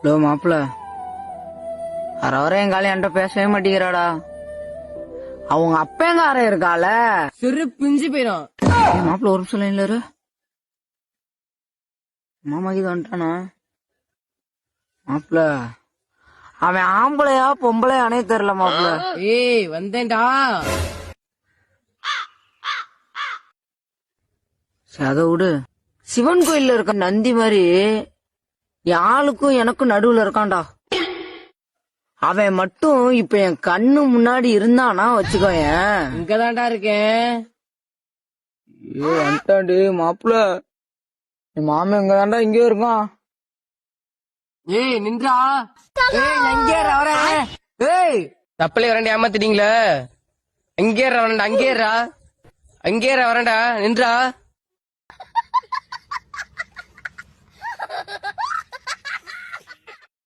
To மாப்பிள, வர என் காலையும் என்கிட்ட பேசவே மாட்டேங்கிறாடா. அவங்க அப்பேங்கார இருக்கால சிறு பிஞ்சு போயிடும். மாப்பிள ஒரு நிமிஷம் லைன்ல இரு. மாமா இது வந்துட்டானா மாப்பிள? அவன் ஆம்பளையா பொம்பளையானே தெரியல மாப்பிள. ஏய் வந்தேன்டா. சரி அதை விடு. சிவன் கோயில்ல இருக்க நந்தி மாதிரி என் ஆளுக்கும் எனக்கும் நடுவுல இருக்கான்டா. அவன் மட்டும் இப்ப என் கண்ணு முன்னாடி இருந்தானா வச்சுக்கோயேன். இங்கதான்டா இருக்கேன். வந்துட்டாண்டு மாப்பிள. என் மாமன் இங்கதான்டா இங்கே இருக்கான். ஏய் நின்றா. ஏய் எங்கே வரேன். ஏய் தப்பலே வரேன் ஏமாத்திட்டீங்களே. அங்கேறா வரேன்டா, அங்கேறா வரேன்டா, நின்றா.